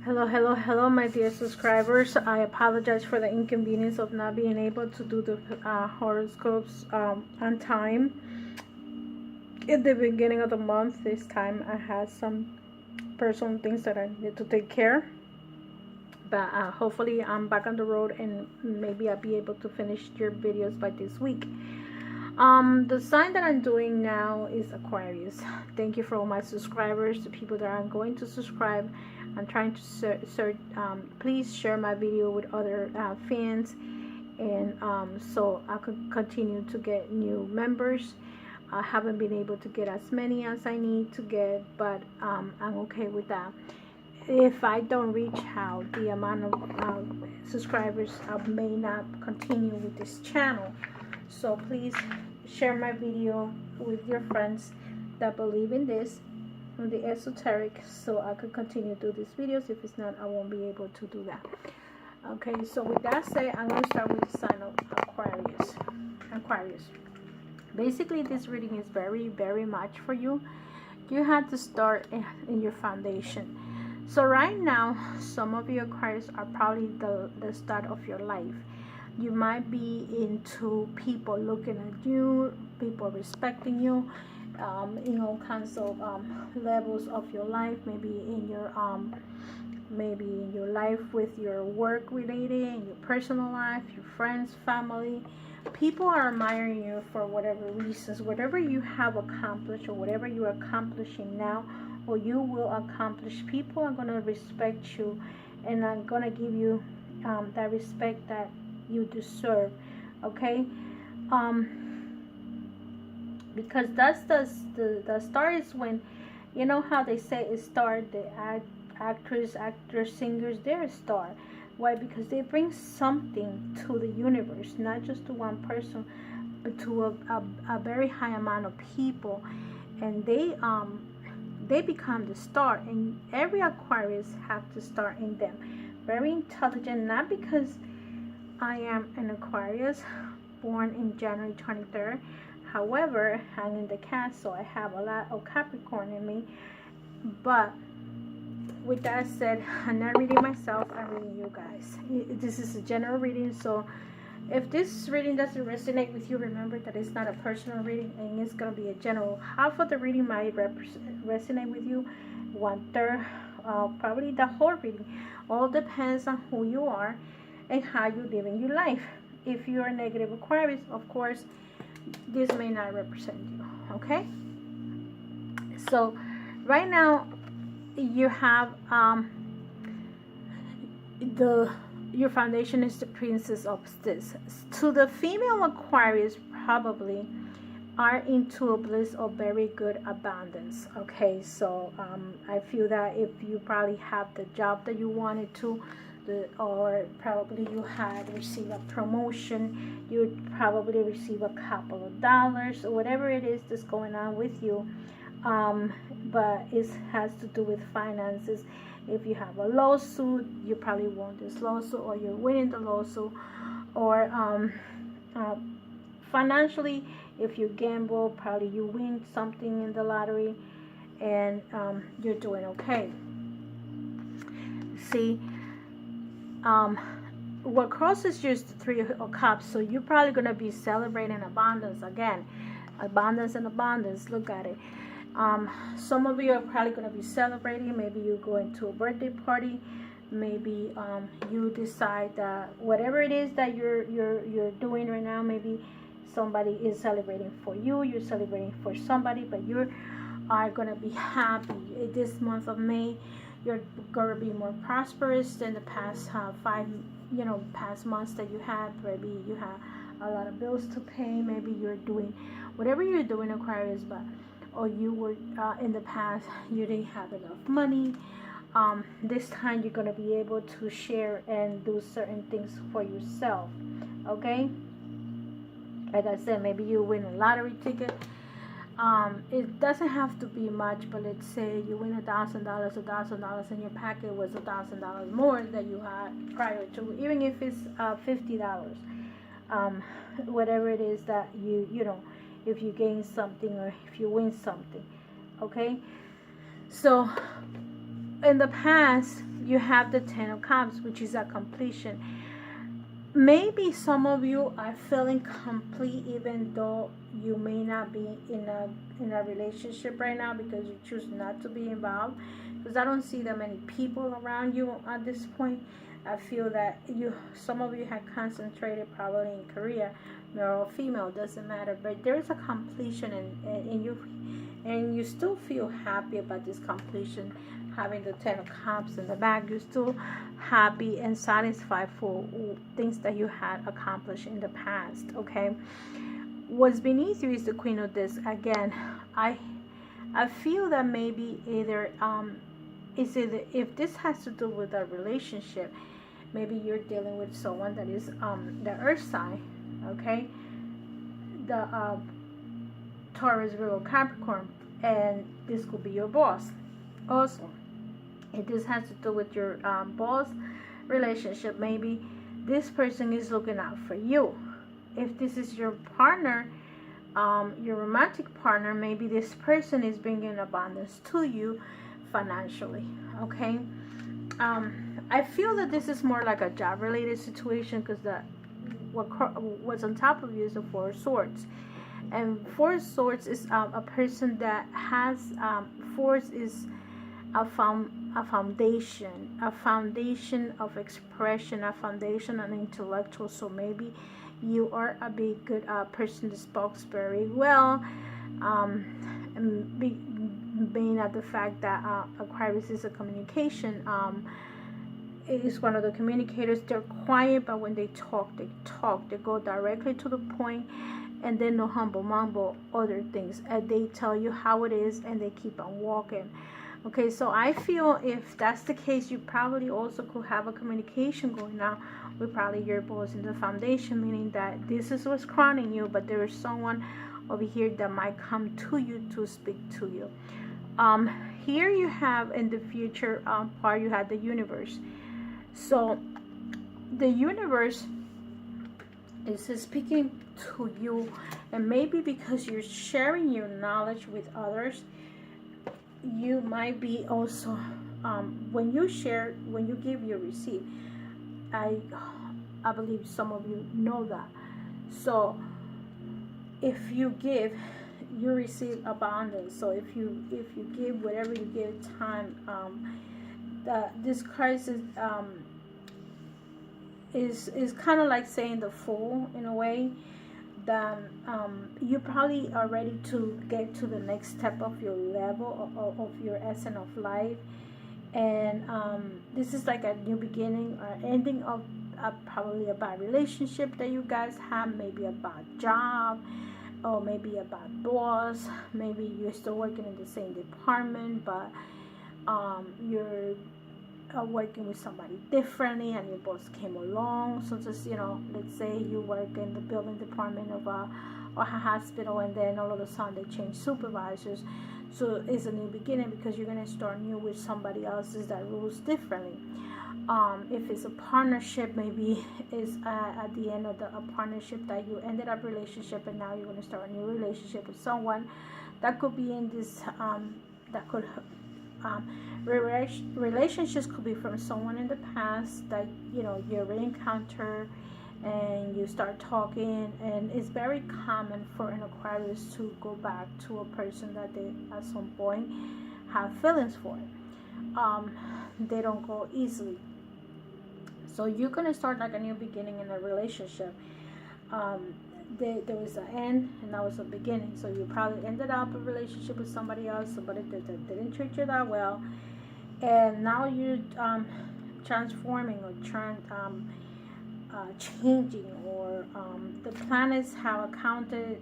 Hello, my dear subscribers. I apologize for the inconvenience of not being able to do the horoscopes on time. At the beginning of the month, this time I had some personal things that I need to take care. But hopefully I'm back on the road and maybe I'll be able to finish your videos by this week. The sign that I'm doing now is Aquarius. Thank you for all my subscribers, the people that are going to subscribe. I'm trying to please share my video with other fans, and so I could continue to get new members. I haven't been able to get as many as I need to get, but I'm okay with that. If I don't reach out the amount of subscribers, I may not continue with this channel. So please share my video with your friends that believe in this, in the esoteric, so I could continue to do these videos. If it's not, I won't be able to do that. Okay, so with that said, I'm going to start with the sign of Aquarius. Basically, this reading is very much for you. You have to start in your foundation. So right now, some of you Aquarius are probably the start of your life. You might be into people looking at you, people respecting you, in all kinds of levels of your life. Maybe in your life with your work related, in your personal life, your friends, family. People are admiring you for whatever reasons. Whatever you have accomplished or whatever you are accomplishing now or you will accomplish, people are going to respect you and are going to give you that respect that you deserve. Okay, because that's the star is when, you know how they say a star, the actors, singers, they're a star. Why? Because they bring something to the universe, not just to one person, but to a very high amount of people, and they become the star. And every Aquarius have to star in them. Very intelligent, not because I am an Aquarius, born in January 23rd. However, I'm in the cat, so I have a lot of Capricorn in me. But with that said, I'm not reading myself, I'm reading you guys. This is a general reading, so if this reading doesn't resonate with you, remember that it's not a personal reading and it's going to be a general. Half of the reading might resonate with you, 1/3, probably the whole reading. All depends on who you are and how you live in your life. If you're a negative Aquarius, of course, this may not represent you. Okay, so right now you have your foundation is the Princess of this. To the female Aquarius, probably are into a bliss of very good abundance. Okay, so I feel that if you probably have the job that you wanted to, or probably you had received a promotion, you would probably receive a couple of dollars or whatever it is that's going on with you, but it has to do with finances. If you have a lawsuit, you probably won this lawsuit, or you're winning the lawsuit, or financially, if you gamble, probably you win something in the lottery, and you're doing okay. See, what crosses you is the Three of Cups, so you're probably going to be celebrating abundance again. Abundance and abundance, look at it. Some of you are probably going to be celebrating. Maybe you go into a birthday party. Maybe you decide that whatever it is that you're doing right now, maybe somebody is celebrating for you, you're celebrating for somebody, but you are going to be happy. This month of May, you're going to be more prosperous than the past past months that you had. Maybe you have a lot of bills to pay. Maybe you're doing whatever you're doing, Aquarius, but or you were in the past you didn't have enough money. This time you're going to be able to share and do certain things for yourself. Okay, like I said, maybe you win a lottery ticket. It doesn't have to be much, but let's say you win $1,000, and your packet was $1,000 more than you had prior to, even if it's $50. Whatever it is that you know, if you gain something or if you win something. Okay, so in the past you have the Ten of Cups, which is a completion. Maybe some of you are feeling complete even though you may not be in a relationship right now, because you choose not to be involved. Because I don't see that many people around you at this point. I feel that some of you have concentrated probably in career, male or female, doesn't matter. But there is a completion, and you still feel happy about this completion. Having the Ten of Cups in the back, you're still happy and satisfied for things that you had accomplished in the past. Okay, what's beneath you is the Queen of Discs. Again, I feel that maybe either if this has to do with a relationship, maybe you're dealing with someone that is the Earth sign. Okay, the Taurus, Virgo, Capricorn, and this could be your boss also. If this has to do with your boss relationship, maybe this person is looking out for you. If this is your partner, your romantic partner, maybe this person is bringing abundance to you financially. Okay, I feel that this is more like a job related situation, because what's on top of you is the Four of Swords, and Four of Swords is a person that has force is a foundation of expression, a foundation and intellectual. So maybe you are a big good person that speaks very well, and being at the fact that Aquarius is a communication, is one of the communicators. They're quiet, but when they talk, they go directly to the point, and then no humble mumble other things, and they tell you how it is, and they keep on walking. Okay, so I feel if that's the case, you probably also could have a communication going on with probably your boss in the foundation, meaning that this is what's crowning you, but there is someone over here that might come to you to speak to you. Here you have in the future part, you have the universe. So the universe is speaking to you, and maybe because you're sharing your knowledge with others, you might be also when you share, when you give, you receive. I believe some of you know that. So if you give, you receive abundance. So if you give, whatever you give, time, this crisis is kind of like saying the Fool in a way, that you probably are ready to get to the next step of your level of your essence of life, and this is like a new beginning or ending of probably a bad relationship that you guys have, maybe a bad job, or maybe a bad boss. Maybe you're still working in the same department, but you're working with somebody differently, and your boss came along. So just, let's say you work in the building department of a hospital, and then all of a sudden they change supervisors. So it's a new beginning, because you're going to start new with somebody else's that rules differently. If it's a partnership, maybe it's at the end of a partnership that you ended up relationship, and now you're going to start a new relationship with someone that could be in this that could relationships could be from someone in the past that you re-encounter, and you start talking, and it's very common for an Aquarius to go back to a person that they at some point have feelings for. They don't go easily. So you're gonna start like a new beginning in a relationship. There was an end, and that was a beginning. So you probably ended up a relationship with somebody else, somebody that didn't treat you that well, and now you're transforming or changing, or the planets have accounted,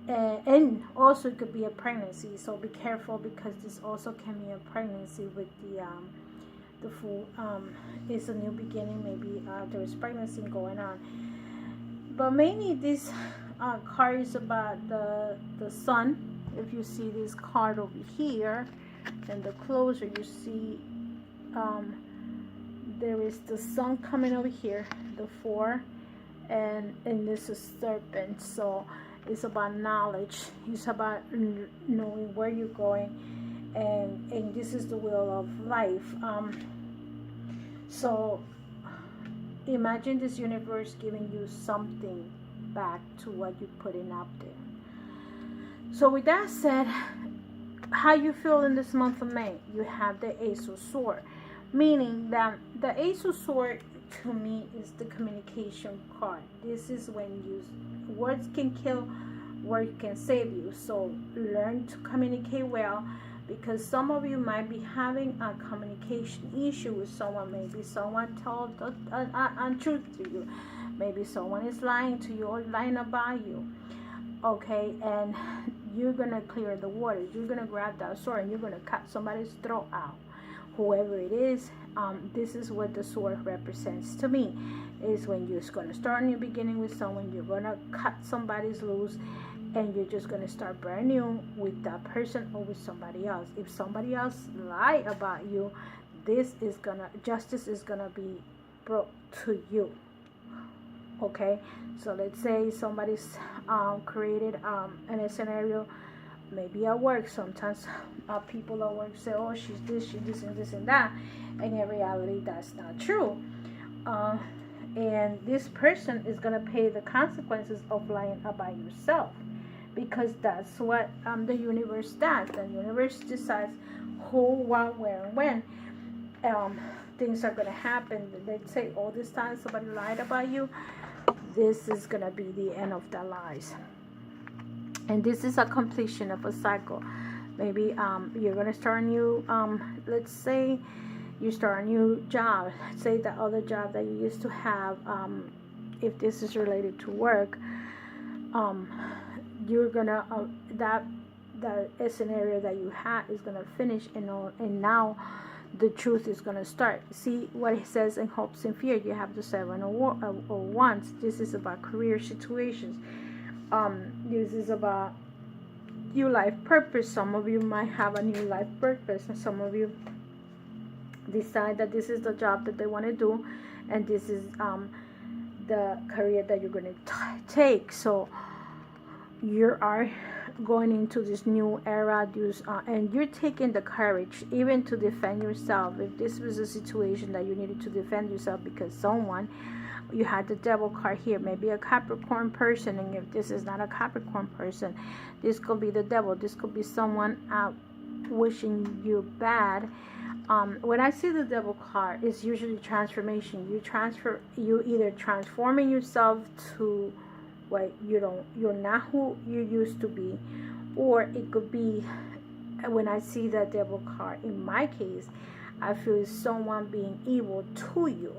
and also it could be a pregnancy. So be careful, because this also can be a pregnancy with the Fool. It's a new beginning. Maybe there is pregnancy going on. But mainly this card is about the sun. If you see this card over here, and the closer you see, there is the sun coming over here, the 4, and this is serpent. So it's about knowledge. It's about knowing where you're going, and this is the wheel of life. So imagine this universe giving you something back to what you're putting out there. So with that said, how you feel in this month of May? You have the Ace of Swords, meaning that the Ace of Swords to me is the communication card. This is when words can kill, words can save you. So learn to communicate well, because some of you might be having a communication issue with someone. Maybe someone told untruth to you. Maybe someone is lying to you or lying about you. Okay, and you're gonna clear the waters. You're gonna grab that sword and you're gonna cut somebody's throat out. Whoever it is, this is what the sword represents to me. Is when you're gonna start a new beginning with someone, you're gonna cut somebody's loose, and you're just gonna start brand new with that person or with somebody else. If somebody else lie about you, justice is gonna be brought to you. Okay, so let's say somebody's created in a scenario, maybe at work. Sometimes people at work say, oh, she's this and this and that, and in reality that's not true. And this person is going to pay the consequences of lying about yourself, because that's what the universe does. The universe decides who, what, where, and when things are going to happen. They say, all this time somebody lied about you. This is going to be the end of their lives. And this is a completion of a cycle. Maybe you're going to start a new, let's say you start a new job. Let's say the other job that you used to have, if this is related to work, you're going to, that scenario that you had is going to finish, and now the truth is going to start. See what it says in Hopes and Fear. You have the 7 of Wands. This is about career situations. This is about your life purpose. Some of you might have a new life purpose, and some of you decide that this is the job that they want to do, and this is the career that you're going to take. So you are going into this new era, and you're taking the courage even to defend yourself. If this was a situation that you needed to defend yourself because someone, you had the Devil card here, maybe a Capricorn person, and if this is not a Capricorn person, this could be the Devil. This could be someone out wishing you bad. When I see the Devil card, it's usually transformation. You either transforming yourself to what you're not who you used to be, or it could be, when I see that Devil card, in my case, I feel it's someone being evil to you.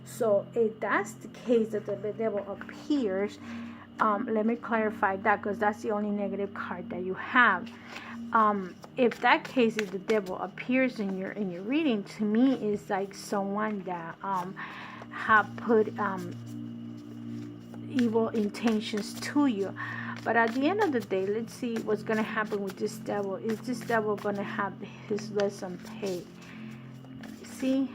So if that's the case that the Devil appears, let me clarify that, because that's the only negative card that you have. If that case is the Devil appears in your reading, to me is like someone that have put evil intentions to you. But at the end of the day, let's see what's going to happen with this Devil. Is this Devil going to have his lesson paid? See?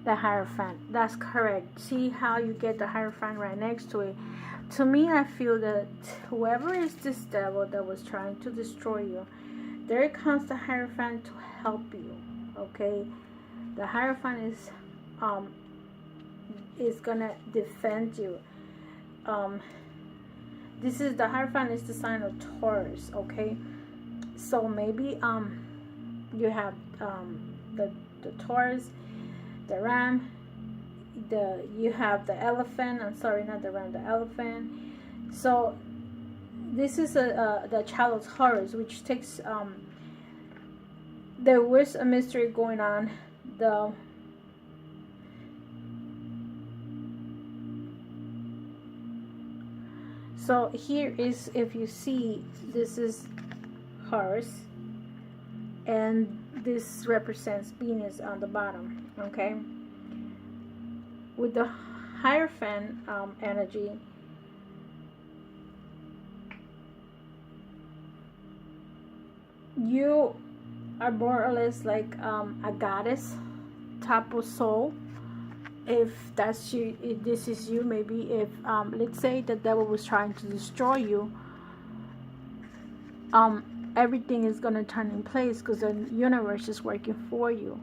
The Hierophant. That's correct. See how you get the Hierophant right next to it? To me, I feel that whoever is this Devil that was trying to destroy you, there comes the Hierophant to help you. Okay, the Hierophant is gonna defend you. This is the Hierophant is the sign of Taurus. Okay, so maybe you have the Taurus, the Ram, you have the Elephant. I'm sorry, not the Ram, the Elephant. So this is the Child of Taurus, which takes there was a mystery going on. So here is, if you see, this is Horus, and this represents Venus on the bottom. Okay, with the Hierophant energy, you are more or less like a goddess type of soul. If that's you, if this is you, maybe if let's say the devil was trying to destroy you, everything is going to turn in place because the universe is working for you.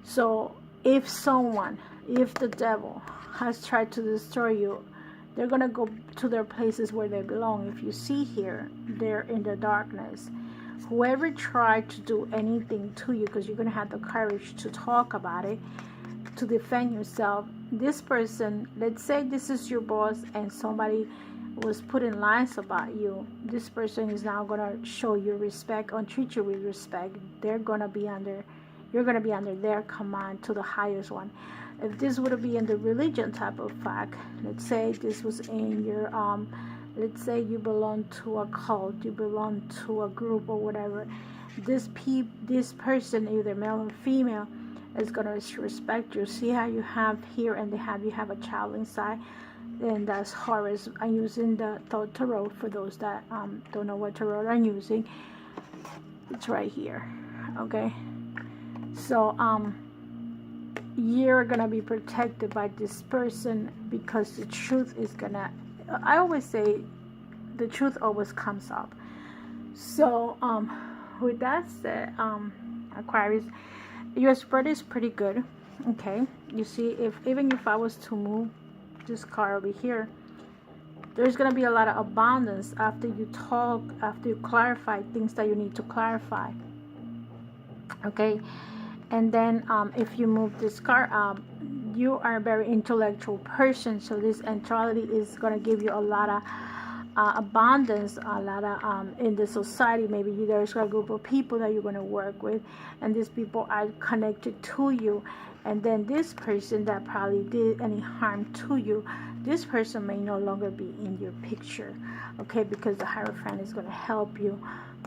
So if the devil has tried to destroy you, they're going to go to their places where they belong. If you see here, they're in the darkness. Whoever tried to do anything to you, because you're going to have the courage to talk about it, to defend yourself. This person, let's say this is your boss and somebody was putting lies about you. This person is now going to show you respect and treat you with respect. You're going to be under their command to the highest one. If this would be in the religion type of fact, let's say this was in your let's say you belong to a cult, you belong to a group or whatever, this person, either male or female, is going to respect you. See how you have here, and you have a child inside, and that's Horus. I'm using the tarot for those that don't know what tarot I'm using. It's right here. Okay, so you're gonna be protected by this person, because the truth is gonna, I always say the truth always comes up. So with that said, Aquarius, your spread is pretty good. Okay, you see, even if I was to move this card over here, there's gonna be a lot of abundance after you talk, after you clarify things that you need to clarify. Okay, and then if you move this card, you are a very intellectual person, so this neutrality is going to give you a lot of abundance, a lot of in the society. Maybe there's a group of people that you're going to work with, and these people are connected to you. And then this person that probably did any harm to you, this person may no longer be in your picture. Okay, because the Hierophant is going to help you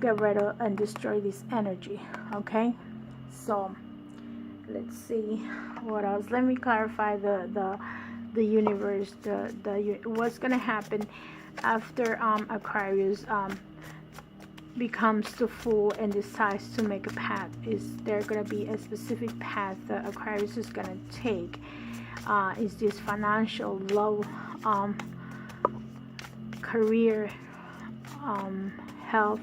get rid of and destroy this energy. Okay, so let's see what else. Let me clarify the universe, what's gonna happen after Aquarius becomes the Fool and decides to make a path. Is there gonna be a specific path that Aquarius is gonna take? Is this financial, love, career, health?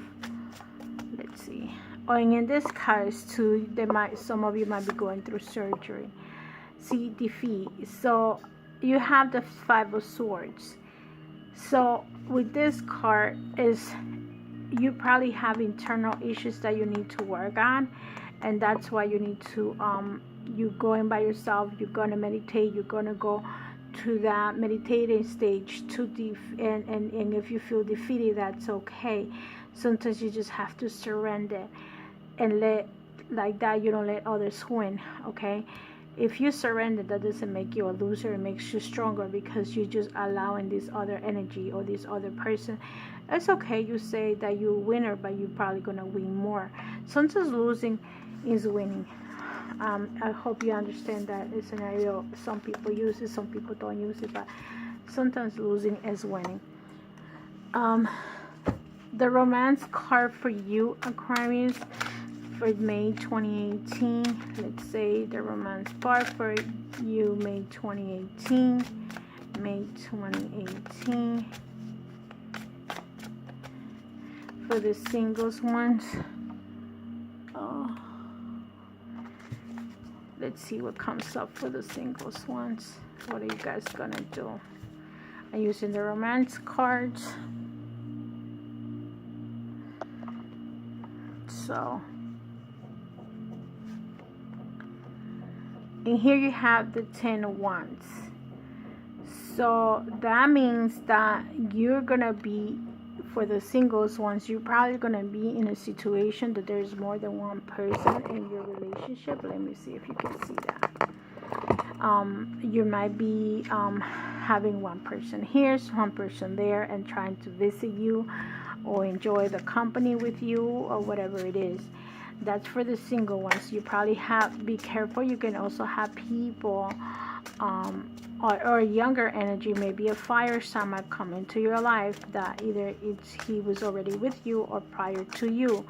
Let's see. And in this case too, some of you might be going through surgery. See, defeat. So you have the Five of Swords. So with this card, is you probably have internal issues that you need to work on, and that's why you need to you going by yourself. You're gonna meditate. You're gonna go to that meditating stage and if you feel defeated, that's okay. Sometimes you just have to surrender and let, like that, you don't let others win. Okay, if you surrender, that doesn't make you a loser. It makes you stronger, because you're just allowing this other energy or this other person. It's okay, you say that you're a winner, but you're probably gonna win more. Sometimes losing is winning. I hope you understand that scenario. Some people use it, some people don't use it, but sometimes losing is winning. The romance card for you, Aquarius, for May 2018. Let's say the romance part for you, May 2018. May 2018. For the singles ones. Oh. Let's see what comes up for the singles ones. What are you guys gonna do? I'm using the romance cards. So, and here you have the 10 of Wands. So that means that you're gonna be, for the singles ones, you're probably gonna be in a situation that there's more than one person in your relationship. Let me see if you can see that. You might be having one person here, one person there, and trying to visit you or enjoy the company with you or whatever it is. That's for the single ones. You probably have, be careful. You can also have people or younger energy, maybe a fire sign might come into your life that either he was already with you or prior to you.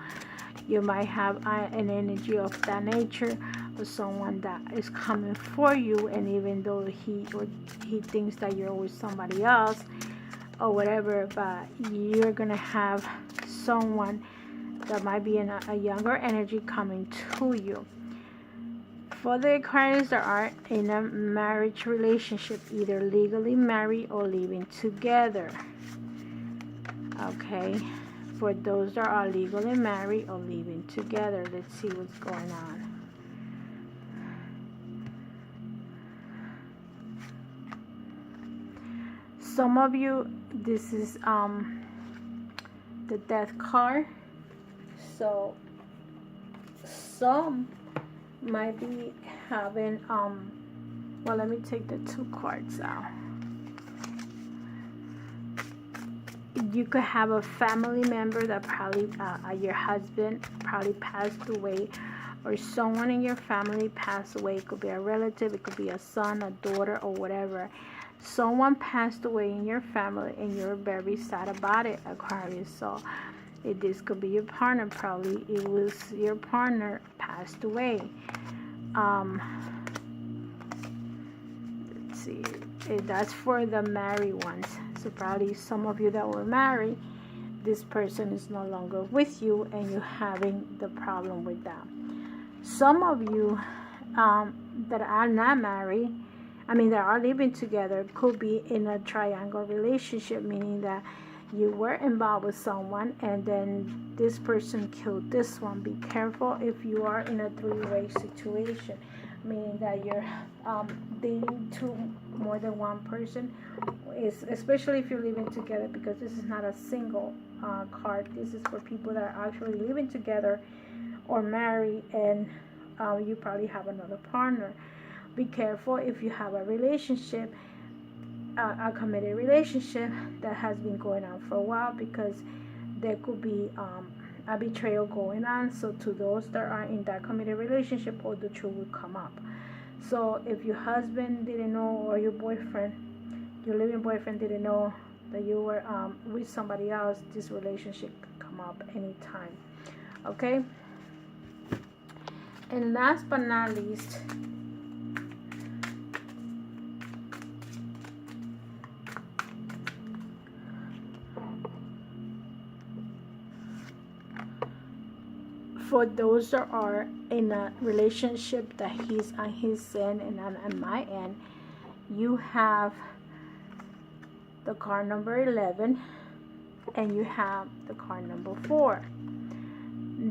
You might have an energy of that nature, or someone that is coming for you, and even though he thinks that you're with somebody else or whatever, but you're gonna have someone that might be in a younger energy coming to you. For the Aquarius that are in a marriage relationship, either legally married or living together. Okay, for those that are legally married or living together, let's see what's going on. Some of you, this is the Death card. So some might be having well, let me take the 2 cards out. You could have a family member that probably your husband probably passed away, or someone in your family passed away. It could be a relative, it could be a son, a daughter, or whatever. Someone passed away in your family and you're very sad about it, Aquarius. So this could be your partner. Probably it was your partner passed away. Let's see, that's for the married ones. So probably some of you that were married, this person is no longer with you and you're having the problem with that. Some of you that are not married, that are living together, could be in a triangle relationship, meaning that you were involved with someone and then this person killed this one. Be careful if you are in a 3-way situation, meaning that you're dating to more than one person, especially if you're living together, because this is not a single card. This is for people that are actually living together or married, and you probably have another partner. Be careful if you have a relationship, a committed relationship that has been going on for a while, because there could be a betrayal going on. So to those that are in that committed relationship, all the truth will come up. So if your husband didn't know, or your boyfriend, your living boyfriend didn't know that you were with somebody else, this relationship can come up anytime. Okay? And last but not least, for those that are in a relationship that he's on his end and on my end, you have the card number 11 and you have the card number 4.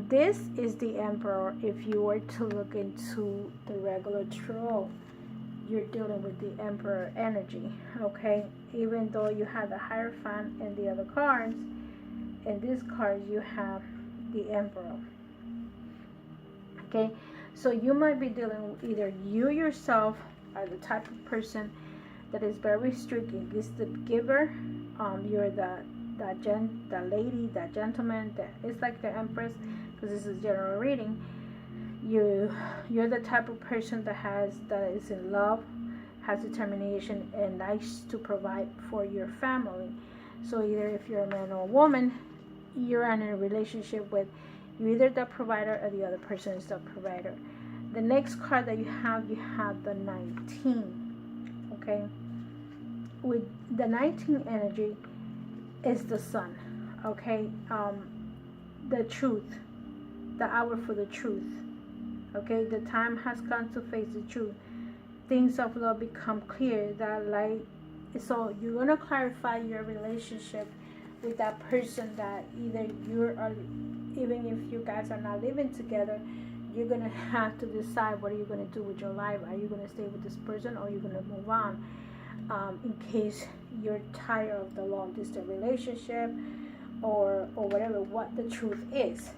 This is the Emperor. If you were to look into the regular tarot, you're dealing with the Emperor energy. Okay, even though you have the Hierophant and the other cards, in this card you have the Emperor. Okay, so you might be dealing with, either you yourself are the type of person that is very strict. Is the giver, you're the lady, that gentleman, that is like the Empress, because this is general reading. You're the type of person that is in love, has determination, and likes to provide for your family. So either if you're a man or a woman, you're in a relationship with, you're either the provider or the other person is the provider. The next card that you have the 19. Okay, with the 19 energy is the Sun. Okay, the truth, the hour for the truth. Okay, the time has come to face the truth. Things of love become clear. That light. So you're gonna clarify your relationship with that person that either even if you guys are not living together, you're gonna have to decide what are you gonna do with your life. Are you gonna stay with this person, or are you gonna move on? In case you're tired of the long distance relationship, or whatever, what the truth is.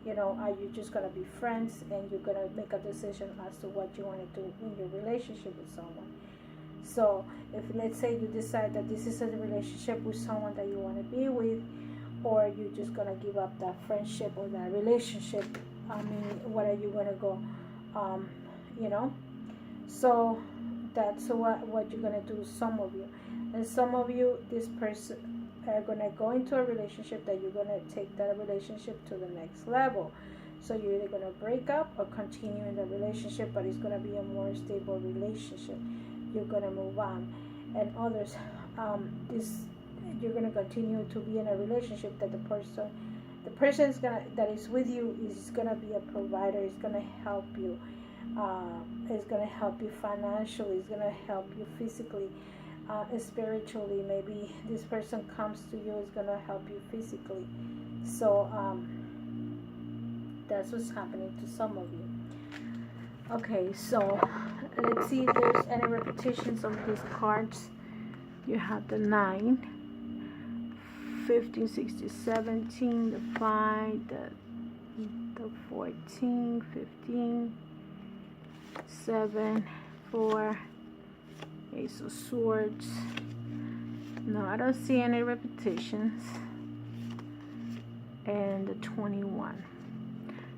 Are you just gonna be friends and you're gonna make a decision as to what you want to do in your relationship with someone? So if, let's say, you decide that this is a relationship with someone that you want to be with, or you're just gonna give up that friendship or that relationship, what are you gonna go? So that's what you're gonna do. Some of you, and some of you, this person, are going to go into a relationship that you're going to take that relationship to the next level. So you're either going to break up or continue in the relationship, but it's going to be a more stable relationship. You're going to move on. And others, you're going to continue to be in a relationship that the person that is with you is going to be a provider. Is going to help you. Is going to help you financially. Is going to help you physically, spiritually. Maybe this person comes to you, is going to help you physically. So that's what's happening to some of you. Okay, so let's see if there's any repetitions of these cards. You have the 9, 15, 16, 17, the 5, the 14, 15, 7, 4, Ace of Swords. No, I don't see any repetitions. And the 21.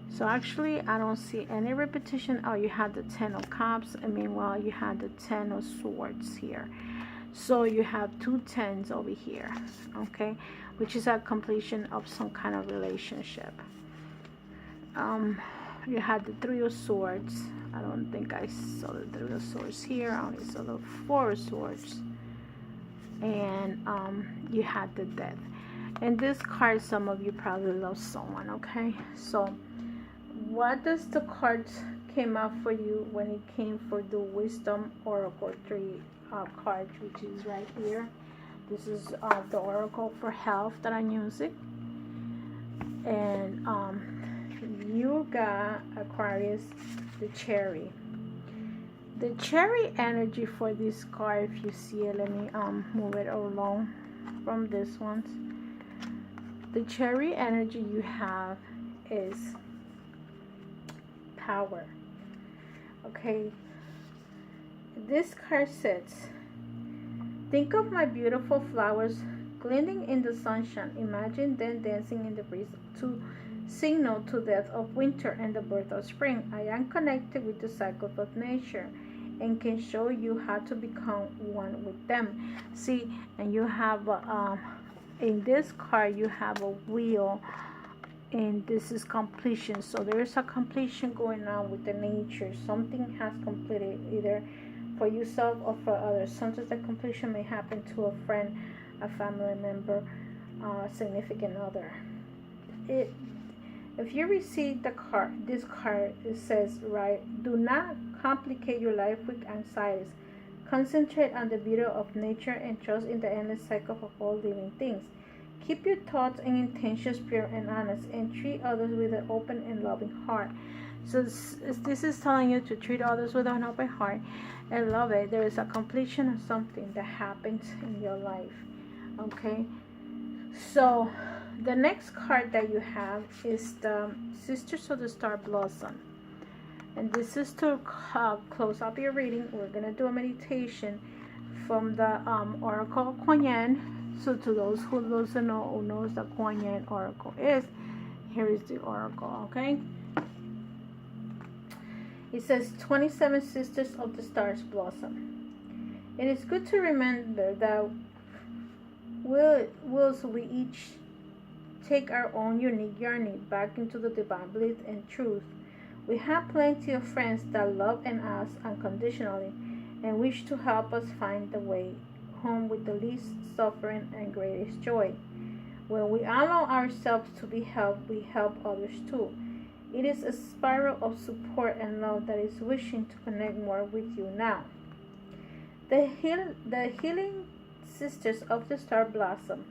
So actually, I don't see any repetition. Oh, you had the 10 of Cups, and meanwhile, you had the 10 of Swords here. So you have 2 10s over here, okay, which is a completion of some kind of relationship. You had the 3 of Swords. I don't think I saw the 3 of Swords here. I only saw the 4 of Swords. And you had the Death. And this card, some of you probably lost someone, okay? So what does the cards came out for you when it came for the Wisdom Oracle 3 card, which is right here? This is the Oracle for Health that I'm using. And you got, Aquarius, the Cherry. The Cherry energy for this card, if you see it, let me move it along from this one. The Cherry energy you have is power. Okay, this card says, think of my beautiful flowers glinting in the sunshine. Imagine them dancing in the breeze to signal to death of winter and the birth of spring. I am connected with the cycles of nature and can show you how to become one with them. See, and you have in this card you have a wheel, and this is completion. So there is a completion going on with the nature. Something has completed, either for yourself or for others. Sometimes the completion may happen to a friend, a family member, a significant other. If you receive this card, it says, right, do not complicate your life with anxieties. Concentrate on the beauty of nature and trust in the endless cycle of all living things. Keep your thoughts and intentions pure and honest, and treat others with an open and loving heart. So this is telling you to treat others with an open heart and love it. There is a completion of something that happens in your life. Okay, so the next card that you have is the Sisters of the Star Blossom. And this is to close up your reading. We're going to do a meditation from the Oracle of Kuan Yin. So to those who doesn't know, who knows the Kuan Yin Oracle is, here is the Oracle, okay? It says 27 Sisters of the Stars Blossom. It is good to remember that whilst we each take our own unique journey back into the divine bliss and truth, we have plenty of friends that love us unconditionally and wish to help us find the way home with the least suffering and greatest joy. When we allow ourselves to be helped, we help others too. It is a spiral of support and love that is wishing to connect more with you now. The healing Sisters of the Star Blossom.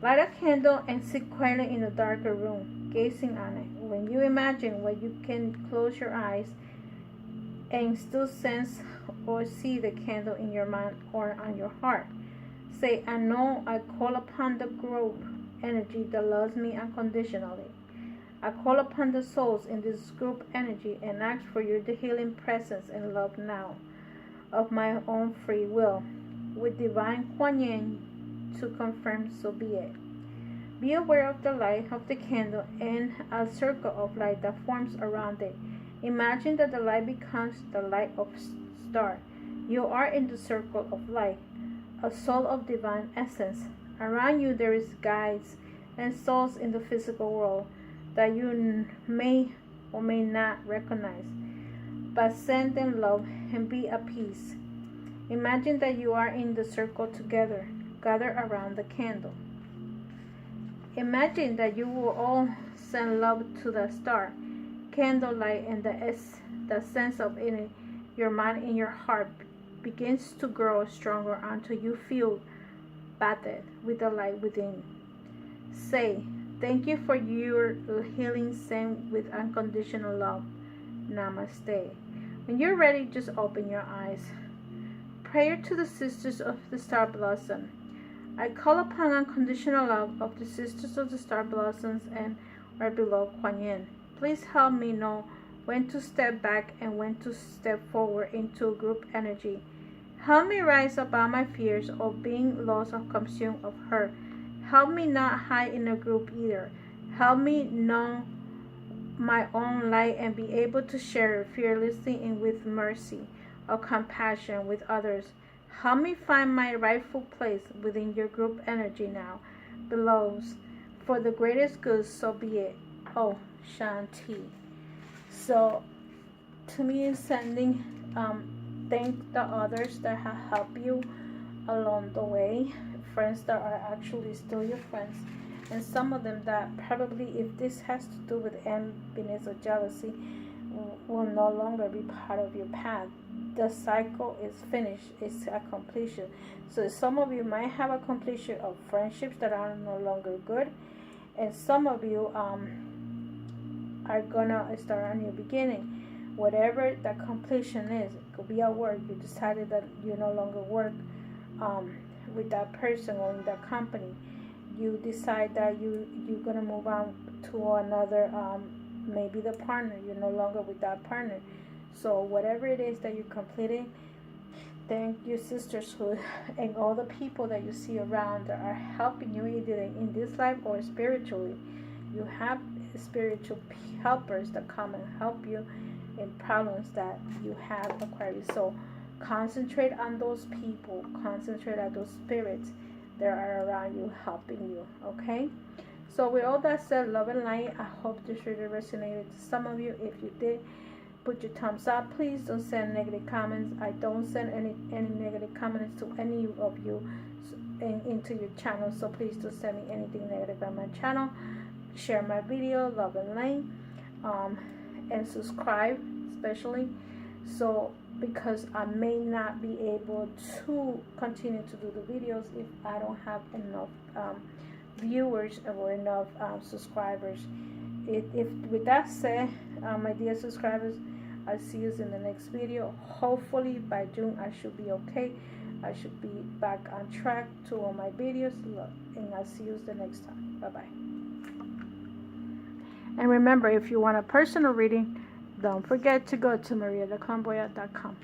Light a candle and sit quietly in a darker room, gazing on it. When you imagine what you can close your eyes and still sense or see the candle in your mind or on your heart. Say, I know I call upon the group energy that loves me unconditionally. I call upon the souls in this group energy and ask for your healing presence and love now, of my own free will, with divine Kuan Yin to confirm, so be it. Be aware of the light of the candle and a circle of light that forms around it. Imagine that the light becomes the light of star. You are in the circle of light, a soul of divine essence, Around you there is guides and souls in the physical world that you may or may not recognize, but send them love and be at peace. Imagine that you are in the circle together, gathered around the candle. Imagine that you will all send love to the star, candlelight, and the sense of it in your mind and your heart begins to grow stronger until you feel bathed with the light within. Say, thank you for your healing sent with unconditional love. Namaste. When you're ready, just open your eyes. Prayer to the Sisters of the Star Blossom. I call upon unconditional love of the Sisters of the Star Blossoms and our beloved Kuan Yin. Please help me know when to step back and when to step forward into group energy. Help me rise above my fears of being lost or consumed of hurt. Help me not hide in a group either. Help me know my own light and be able to share it fearlessly and with mercy or compassion with others. Help me find my rightful place within your group energy now. Below, for the greatest good, so be it. Oh, Shanti. So, to me, it's sending thank the others that have helped you along the way, friends that are actually still your friends, and some of them that probably, if this has to do with enviness or jealousy, will no longer be part of your path. The cycle is finished, it's a completion. So some of you might have a completion of friendships that are no longer good, and some of you are gonna start a new beginning. Whatever the completion is, it could be at work. You decided that you no longer work with that person or in that company. You decide that you're gonna move on to another, maybe the partner. You're no longer with that partner. So whatever it is that you're completing, thank you, sisterhood, and all the people that you see around that are helping you either in this life or spiritually. You have spiritual helpers that come and help you in problems that you have, Aquarius. So concentrate on those people, concentrate on those spirits that are around you helping you, okay? So with all that said, love and light, I hope this really resonated to some of you. If you did, put your thumbs up. Please don't send negative comments. I don't send any negative comments to any of you into your channel, so please don't send me anything negative on my channel. Share my video, love and light, and subscribe especially, so because I may not be able to continue to do the videos if I don't have enough viewers or enough subscribers. If with that said, my dear subscribers, I'll see you in the next video. Hopefully by June I should be okay. I should be back on track to all my videos, and I'll see you the next time. Bye bye. And remember, if you want a personal reading, don't forget to go to mariatheclairvoyant.com.